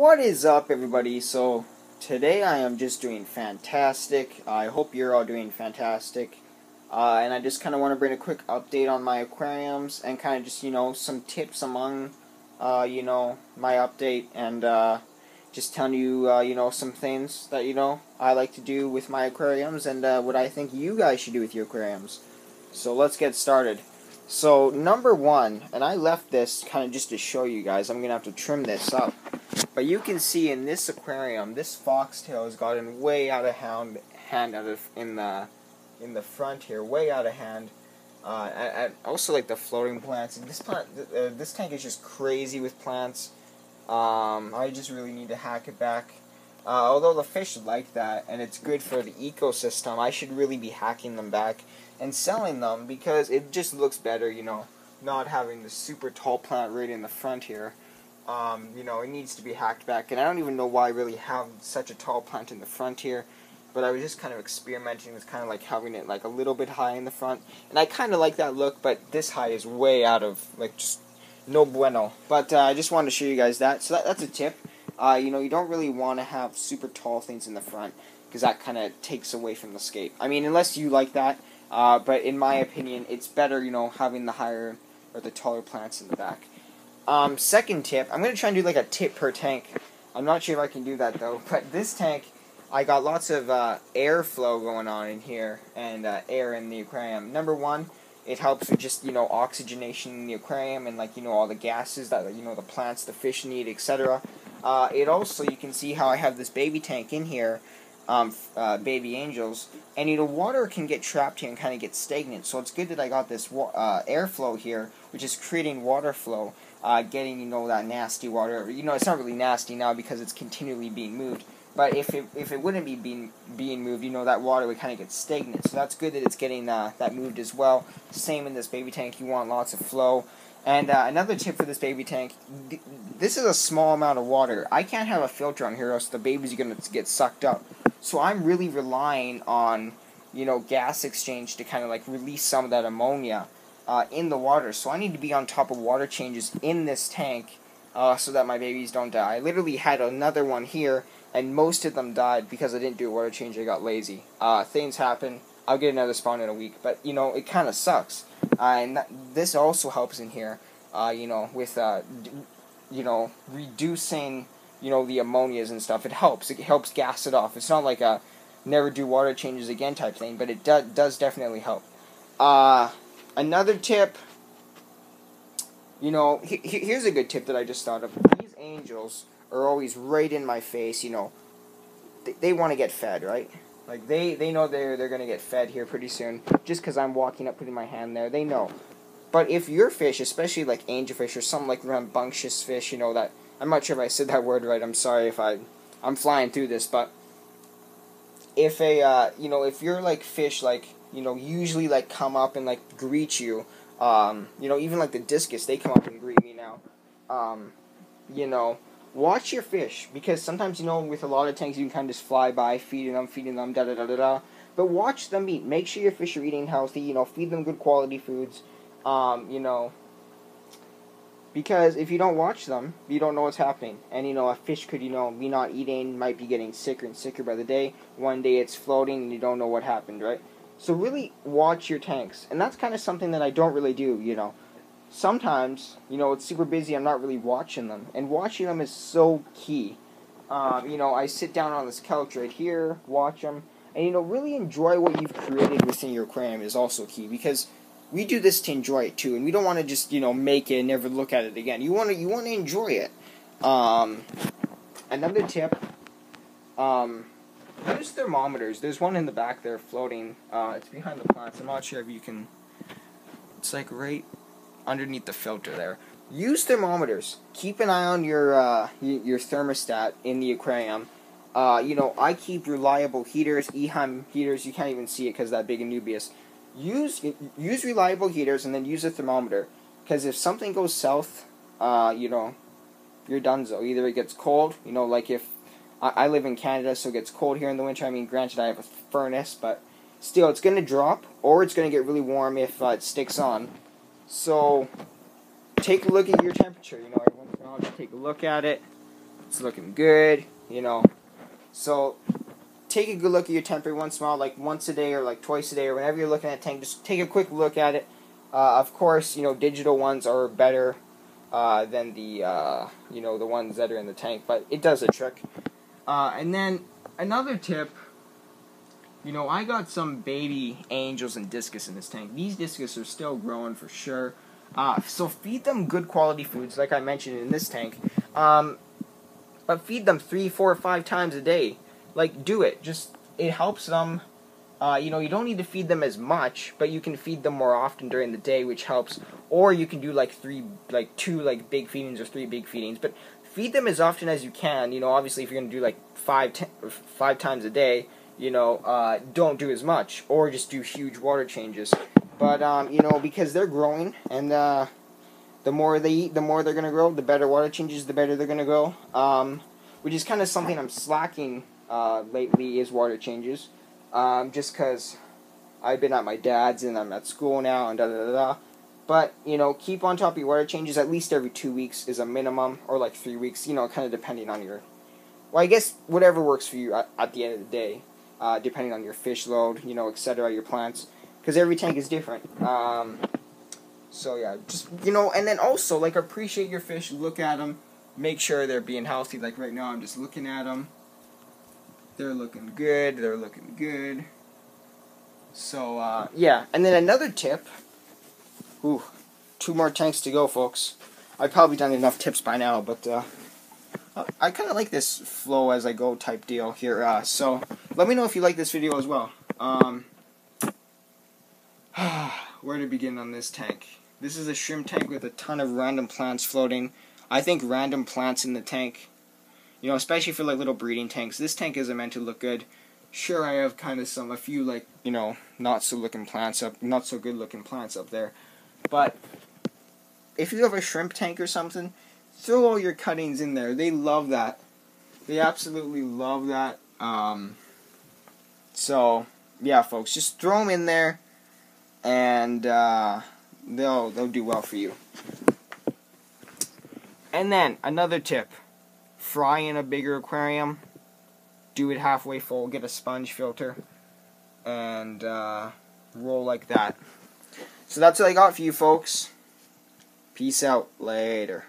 What is up, everybody? So today I am just doing fantastic. I hope you're all doing fantastic. And I just kind of want to bring a quick update on my aquariums and kind of just, some tips among, my update and just telling you, some things that, I like to do with my aquariums and what I think you guys should do with your aquariums. So let's get started. So number one, and I left this kind of just to show you guys, I'm going to have to trim this up. But you can see in this aquarium, this foxtail has gotten way out of hand in the front here, way out of hand. Also like the floating plants. And this tank is just crazy with plants. I just really need to hack it back. Although the fish like that, and it's good for the ecosystem, I should really be hacking them back and selling them because it just looks better, not having the super tall plant right in the front here. It needs to be hacked back, and I don't even know why I really have such a tall plant in the front here, but I was just kind of experimenting with kind of like having it like a little bit high in the front, and I kind of like that look, but this high is way out of, like, just no bueno. But I just wanted to show you guys that, so that's a tip. You don't really want to have super tall things in the front, because that kind of takes away from the scape. I mean, unless you like that, but in my opinion, it's better, having the higher or the taller plants in the back. Second tip, I'm going to try and do like a tip per tank. I'm not sure if I can do that though, but this tank, I got lots of airflow going on in here, and air in the aquarium. Number one, it helps with just, oxygenation in the aquarium, and like, all the gases that, the plants, the fish need, etc. It also, you can see how I have this baby tank in here, baby angels, and water can get trapped here and kind of get stagnant, so it's good that I got this airflow here, which is creating water flow. Getting, that nasty water. It's not really nasty now because it's continually being moved. But if it wouldn't be being moved, that water would kind of get stagnant. So that's good that it's getting that moved as well. Same in this baby tank. You want lots of flow. And another tip for this baby tank, this is a small amount of water. I can't have a filter on here, else the babies are going to get sucked up. So I'm really relying on, gas exchange to kind of like release some of that ammonia in the water. So I need to be on top of water changes in this tank so that my babies don't die. I literally had another one here, and most of them died because I didn't do a water change. I got lazy. Things happen. I'll get another spawn in a week, but it kind of sucks. This also helps in here, with reducing the ammonias and stuff. It helps gas it off. It's not like a never do water changes again type thing, but it does definitely help. Another tip, here's a good tip that I just thought of. These angels are always right in my face, they want to get fed, right? Like, they know they're going to get fed here pretty soon, just because I'm walking up, putting my hand there, they know. But if your fish, especially like angelfish or something like rambunctious fish, that, I'm not sure if I said that word right, I'm sorry if I'm flying through this, but if if you're like fish, like, usually like come up and like greet you, even like the discus, they come up and greet me now. Watch your fish, because sometimes, with a lot of tanks you can kind of just fly by, feeding them, da-da-da-da-da. But watch them eat. Make sure your fish are eating healthy, feed them good quality foods, because if you don't watch them, you don't know what's happening. And, a fish could, be not eating, might be getting sicker and sicker by the day. One day it's floating and you don't know what happened, right? So really watch your tanks. And that's kind of something that I don't really do, Sometimes, it's super busy, I'm not really watching them. And watching them is so key. I sit down on this couch right here, watch them. And, really enjoy what you've created within your aquarium is also key. Because we do this to enjoy it too. And we don't want to just, make it and never look at it again. You want to enjoy it. Another tip, there's thermometers. There's one in the back there floating. It's behind the plants. I'm not sure if you can. It's like right underneath the filter there. Use thermometers. Keep an eye on your thermostat in the aquarium. I keep reliable heaters, EHEIM heaters. You can't even see it because that big Anubias. Use reliable heaters and then use a thermometer. Because if something goes south, you're donezo. Either it gets cold, like if I live in Canada, so it gets cold here in the winter. I mean, granted, I have a furnace, but still, it's going to drop, or it's going to get really warm if it sticks on. So, take a look at your temperature, every once in a while, just take a look at it. It's looking good, you know. So take a good look at your tank every once in a while, like once a day or like twice a day, or whenever you're looking at a tank, just take a quick look at it. Of course, you know, digital ones are better than the you know, the ones that are in the tank, but it does a trick. And then another tip, you know, I got some baby angels and discus in this tank. These discus are still growing for sure. So feed them good quality foods, like I mentioned in this tank. But feed them 3, 4, 5 times a day. Like, do it. Just, it helps them. You know, you don't need to feed them as much, but you can feed them more often during the day, which helps. Or you can do like 2 big feedings or 3 big feedings. But feed them as often as you can. You know, obviously if you're going to do like 5 times a day, you know, don't do as much. Or just do huge water changes. But, you know, because they're growing, and the more they eat, the more they're going to grow. The better water changes, the better they're going to grow. Which is kind of something I'm slacking lately, is water changes. Just because I've been at my dad's and I'm at school now and da-da-da-da. But, you know, keep on top of your water changes. At least every 2 weeks is a minimum, or like 3 weeks, you know, kind of depending on your... Well, I guess whatever works for you at the end of the day, depending on your fish load, you know, etc., your plants. Because every tank is different. So, yeah, just, you know, and then also, like, appreciate your fish, look at them, make sure they're being healthy. Like, right now, I'm just looking at them. They're looking good, they're looking good. So, yeah, and then another tip. Ooh, 2 more tanks to go, folks. I've probably done enough tips by now, but, I kind of like this flow as I go type deal here. So, let me know if you like this video as well. Where to begin on this tank? This is a shrimp tank with a ton of random plants floating. I think random plants in the tank, you know, especially for like little breeding tanks. This tank isn't meant to look good. Sure, I have kind of a few like, you know, not so good looking plants up there. But if you have a shrimp tank or something, throw all your cuttings in there. They love that. They absolutely love that. So yeah, folks, just throw them in there, and they'll do well for you. And then another tip: fry in a bigger aquarium. Do it halfway full. Get a sponge filter, and roll like that. So that's what I got for you, folks. Peace out. Later.